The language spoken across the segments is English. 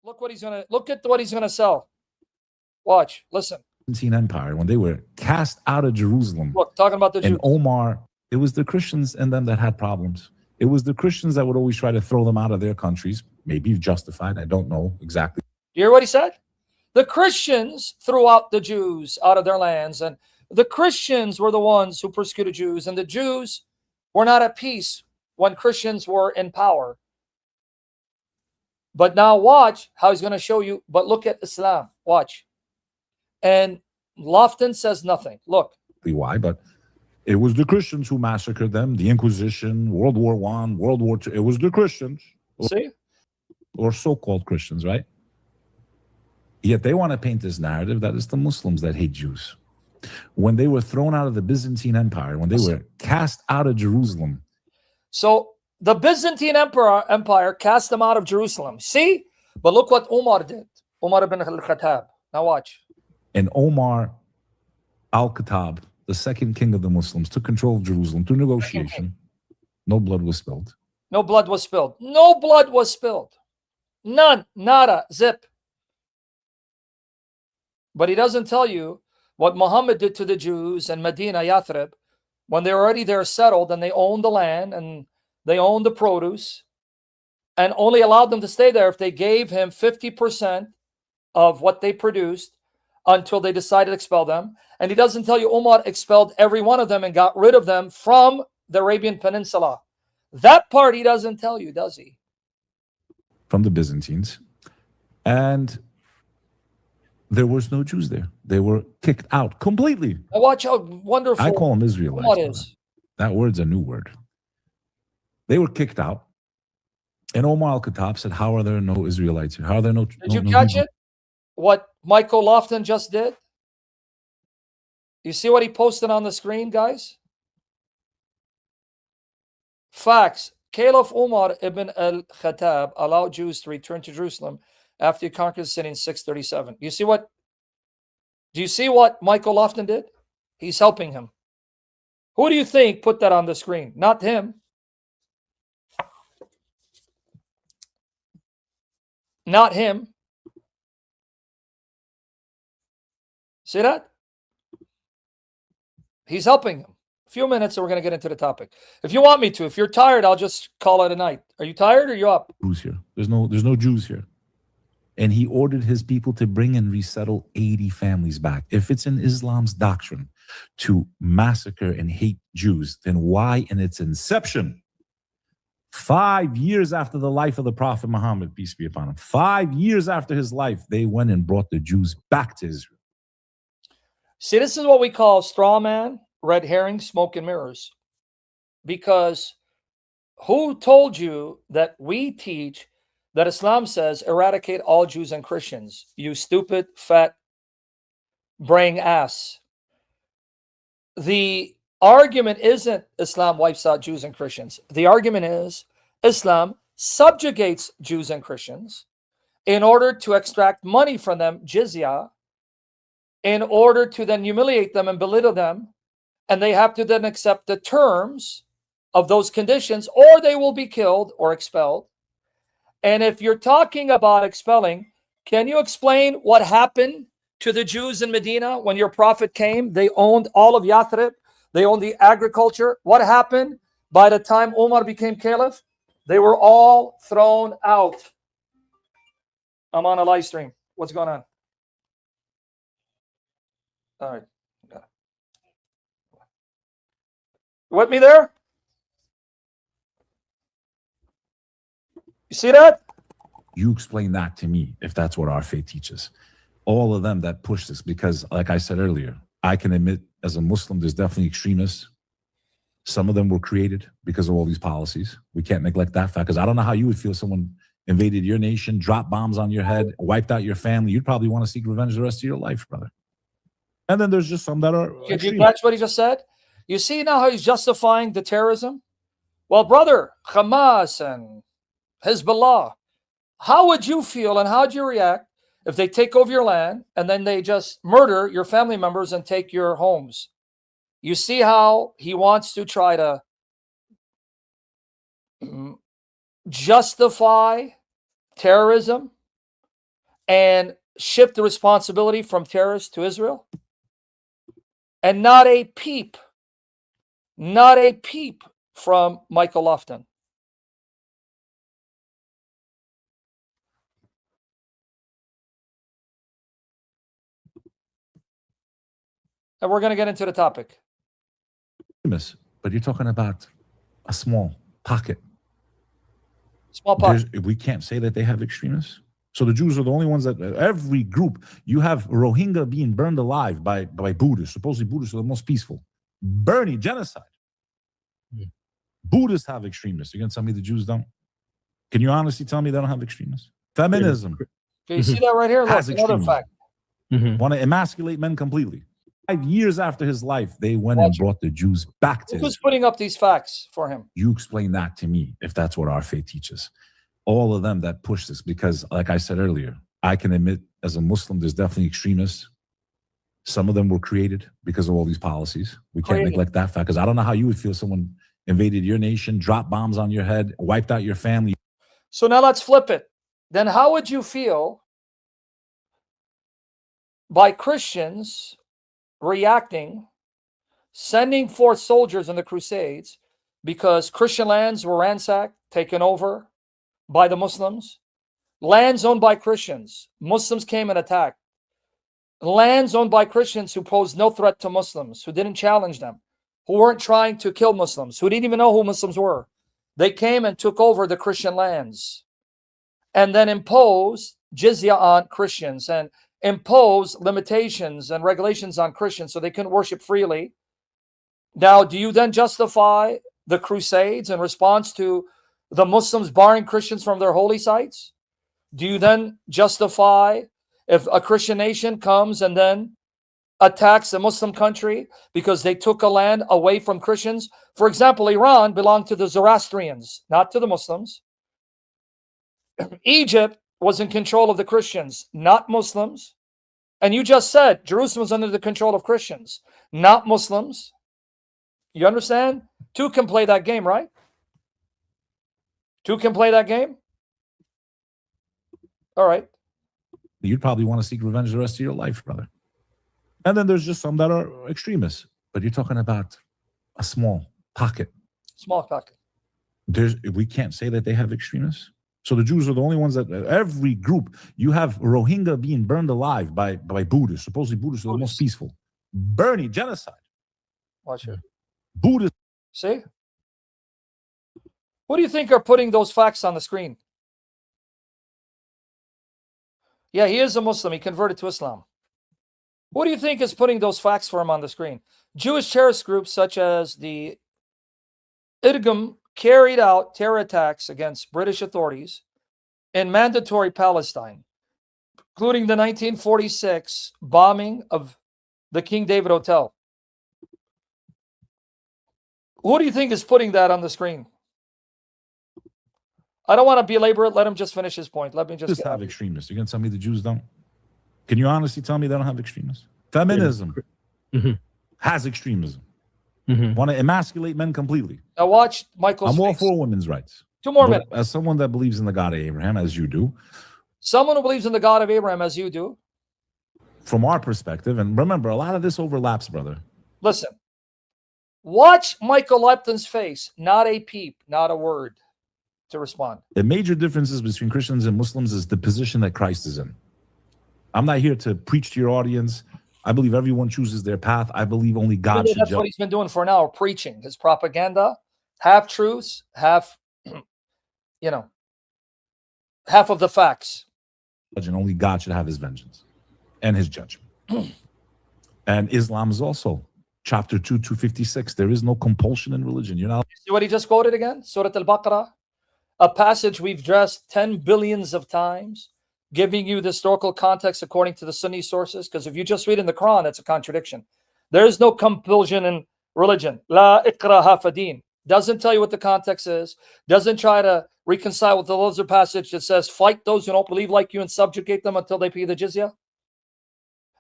Look at what he's gonna sell. Watch, listen. Byzantine Empire, when they were cast out of Jerusalem. Look, talking about the Jews. And Omar, it was the Christians and them that had problems. It was the Christians that would always try to throw them out of their countries. Maybe justified. I don't know exactly. You hear what he said? The Christians threw out the Jews out of their lands, and the Christians were the ones who persecuted Jews, and the Jews were not at peace when Christians were in power. But now watch how he's going to show you. But look at Islam. Watch. And Lofton says nothing. Look. Why? But it was the Christians who massacred them. The Inquisition, World War I, World War II. It was the Christians. See? Or so-called Christians, right? Yet they want to paint this narrative that it's the Muslims that hate Jews. When they were thrown out of the Byzantine Empire, when they were cast out of Jerusalem. So the Byzantine Empire cast them out of Jerusalem. See? But look what Umar did. Umar ibn al-Khattab. Now watch. And Omar al-Khattab, the second king of the Muslims, took control of Jerusalem through negotiation. No blood was spilled. No blood was spilled. No blood was spilled. None. Nada. Zip. But he doesn't tell you what Muhammad did to the Jews in Medina, Yathrib, when they were already there settled and they owned the land and they owned the produce, and only allowed them to stay there if they gave him 50% of what they produced until they decided to expel them. And he doesn't tell you Umar expelled every one of them and got rid of them from the Arabian Peninsula. That part he doesn't tell you, does he? From the Byzantines. And there was no Jews there. They were kicked out completely. Now watch how wonderful I call them Israelites. What is? That word's a new word. They were kicked out. And Omar al-Khattab said, how are there no Israelites here? How are there no... Did you catch it? What Michael Lofton just did? You see what he posted on the screen, guys? Facts. Caliph Umar ibn al-Khattab allowed Jews to return to Jerusalem after he conquered the city in 637. Do you see what Michael Lofton did? He's helping him. Who do you think put that on the screen? Not him. Not him. See that? He's helping him. A few minutes and we're going to get into the topic. If you want me to, if you're tired, I'll just call it a night. Are you tired or are you up? Jews here. There's no Jews here. And he ordered his people to bring and resettle 80 families back. If it's in Islam's doctrine to massacre and hate Jews, then why in its inception, 5 years after the life of the Prophet Muhammad, peace be upon him, 5 years after his life, they went and brought the Jews back to Israel? See, this is what we call straw man, red herring, smoke and mirrors. Because who told you that we teach that Islam says eradicate all Jews and Christians? You stupid, fat, brain ass. The argument isn't Islam wipes out Jews and Christians. The argument is Islam subjugates Jews and Christians in order to extract money from them, jizya, in order to then humiliate them and belittle them. And they have to then accept the terms of those conditions, or they will be killed or expelled. And if you're talking about expelling, can you explain what happened to the Jews in Medina when your prophet came? They owned all of Yathrib. They owned the agriculture. What happened by the time Umar became caliph? They were all thrown out. I'm on a live stream. What's going on? All right. With me there? You see that? You explain that to me, if that's what our faith teaches. All of them that push this, because like I said earlier, I can admit as a Muslim, there's definitely extremists. Some of them were created because of all these policies. We can't neglect that fact, because I don't know how you would feel if someone invaded your nation, dropped bombs on your head, wiped out your family. You'd probably want to seek revenge the rest of your life, brother. And then there's just some that are Did you catch what he just said? You see now how he's justifying the terrorism? Well, brother, Hamas and Hezbollah, how would you feel and how would you react if they take over your land and then they just murder your family members and take your homes? You see how he wants to try to justify terrorism and shift the responsibility from terrorists to Israel? And not a peep from Michael Lofton. And we're going to get into the topic. But you're talking about a small pocket. Small pocket. We can't say that they have extremists. So the Jews are the only ones that every group, you have Rohingya being burned alive by Buddhists. Supposedly Buddhists are the most peaceful. Burning, genocide. Buddhists have extremists. You're going to tell me the Jews don't? Can you honestly tell me they don't have extremists? Feminism. Okay, you see that right here? Look, Has another extremism. fact. Want to emasculate men completely. 5 years after his life, they went and brought the Jews back to Who's putting up these facts for him? You explain that to me, if that's what our faith teaches. All of them that push this, because like I said earlier, I can admit as a Muslim, there's definitely extremists. Some of them were created because of all these policies. We can't neglect that fact, because I don't know how you would feel someone invaded your nation, dropped bombs on your head, wiped out your family. So now let's flip it. Then how would you feel by Christians reacting, sending forth soldiers in the Crusades because Christian lands were ransacked, taken over by the Muslims, lands owned by Christians. Muslims came and attacked. Lands owned by Christians who posed no threat to Muslims, who didn't challenge them, who weren't trying to kill Muslims, who didn't even know who Muslims were. They came and took over the Christian lands and then imposed jizya on Christians and imposed limitations and regulations on Christians so they couldn't worship freely. Now, do you then justify the Crusades in response to the Muslims barring Christians from their holy sites? Do you then justify if a Christian nation comes and then attacks a Muslim country because they took a land away from Christians? For example, Iran belonged to the Zoroastrians, not to the Muslims. Egypt was in control of the Christians, not Muslims. And you just said Jerusalem is under the control of Christians, not Muslims. You understand? Two can play that game, right? Two can play that game? All right. You'd probably want to seek revenge the rest of your life, brother. And then there's just some that are extremists. But you're talking about a small pocket. Small pocket. We can't say that they have extremists. So the Jews are the only ones that every group, you have Rohingya being burned alive by Buddhists. Supposedly Buddhists are the most peaceful. Burning, genocide. Watch it. Buddhists. See? Who do you think are putting those facts on the screen? Yeah, he is a Muslim. He converted to Islam. Who do you think is putting those facts for him on the screen? Jewish terrorist groups such as the Irgun carried out terror attacks against British authorities in mandatory Palestine, including the 1946 bombing of the King David Hotel. Who do you think is putting that on the screen? I don't want to belabor it. Let him just finish his point. Let me just have extremists. You're going to tell me the Jews don't? Can you honestly tell me they don't have extremists? Feminism has extremism. Want to emasculate men completely. Now watch Michael's I'm all face. for women's rights. 2 more minutes. As someone that believes in the God of Abraham, as you do. Someone who believes in the God of Abraham, as you do. From our perspective, and remember, a lot of this overlaps, brother. Listen. Watch Michael Lipton's face. Not a peep, not a word to respond. The major differences between Christians and Muslims is the position that Christ is in. I'm not here to preach to your audience. I believe everyone chooses their path. I believe only God should judge. That's what he's been doing for an hour, preaching his propaganda, half truths, half, half of the facts. And only God should have his vengeance and his judgment. And Islam is also chapter 2, 256. There is no compulsion in religion. You're not. See what he just quoted again? Surah Al-Baqarah, a passage we've addressed 10 billions of times, giving you the historical context according to the Sunni sources. Because if you just read in the Quran, it's a contradiction. There is no compulsion in religion. La ikraha fadin. Doesn't tell you what the context is. Doesn't try to reconcile with the other passage that says, fight those who don't believe like you and subjugate them until they pay the jizya.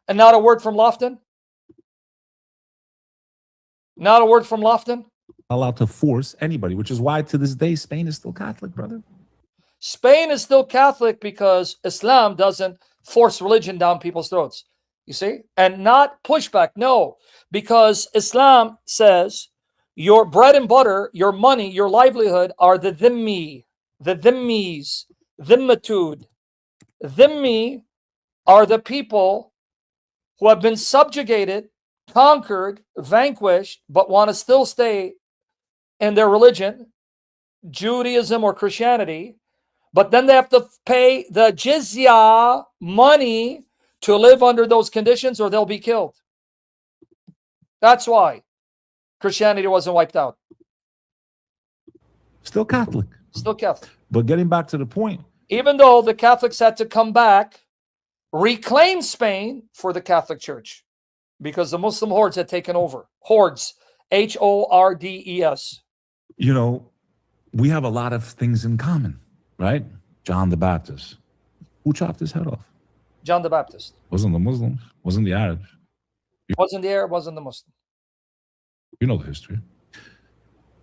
And not a word from Lofton. Not a word from Lofton. Allowed to force anybody, which is why to this day Spain is still Catholic, brother. Spain is still Catholic because Islam doesn't force religion down people's throats. You see? And not pushback. No, because Islam says your bread and butter, your money, your livelihood are the dhimmi, the dhimmis, dhimmatud. Dhimmi are the people who have been subjugated, conquered, vanquished, but want to still stay in their religion, Judaism or Christianity, but then they have to pay the jizya money to live under those conditions or they'll be killed. That's why Christianity wasn't wiped out. Still Catholic. Still Catholic. But getting back to the point. Even though the Catholics had to come back, reclaim Spain for the Catholic Church because the Muslim hordes had taken over. Hordes, H-O-R-D-E-S. You know, we have a lot of things in common, right? John the Baptist. Who chopped his head off? John the Baptist. Wasn't the Muslims. Wasn't the Arabs. Wasn't the Arab, wasn't the Muslim. You know the history.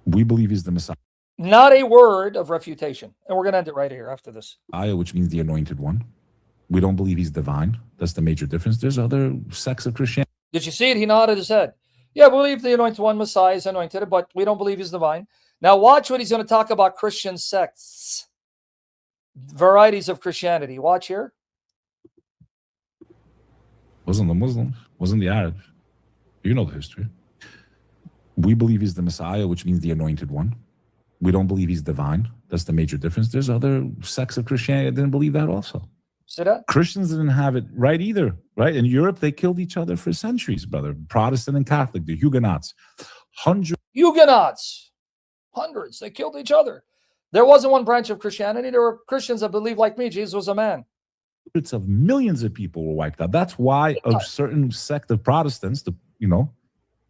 We believe he's the Messiah. Not a word of refutation. And we're going to end it right here after this. Which means the anointed one. We don't believe he's divine. That's the major difference. There's other sects of Christianity. Did you see it? He nodded his head. Yeah, we believe the anointed one, Messiah, is anointed, but we don't believe he's divine. Now watch what he's going to talk about Christian sects. Varieties of Christianity. Watch here. Wasn't the Muslims. Wasn't the Arabs. You know the history. We believe he's the Messiah, which means the anointed one. We don't believe he's divine. That's the major difference. There's other sects of Christianity that didn't believe that also. See that? Christians didn't have it right either, right? In Europe, they killed each other for centuries, brother. Protestant and Catholic, the Huguenots. Huguenots. Hundreds. They killed each other. There wasn't one branch of Christianity. There were Christians that believed like me, Jesus was a man. Hundreds of millions of people were wiped out. That's why a certain sect of Protestants,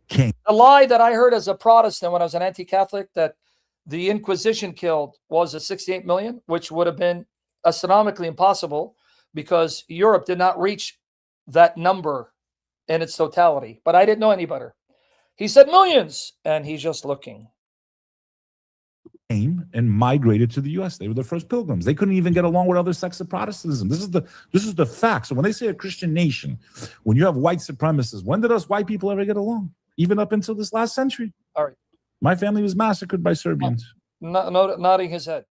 came. The lie that I heard as a Protestant when I was an anti-Catholic that the Inquisition killed was 68 million, which would have been astronomically impossible because Europe did not reach that number in its totality. But I didn't know any better. He said millions, and he's just looking. Came and migrated to the U.S. They were the first pilgrims. They couldn't even get along with other sects of Protestantism. This is the fact. So when they say a Christian nation, when you have white supremacists, when did us white people ever get along? Even up until this last century. All right. My family was massacred by Serbians. Nodding his head.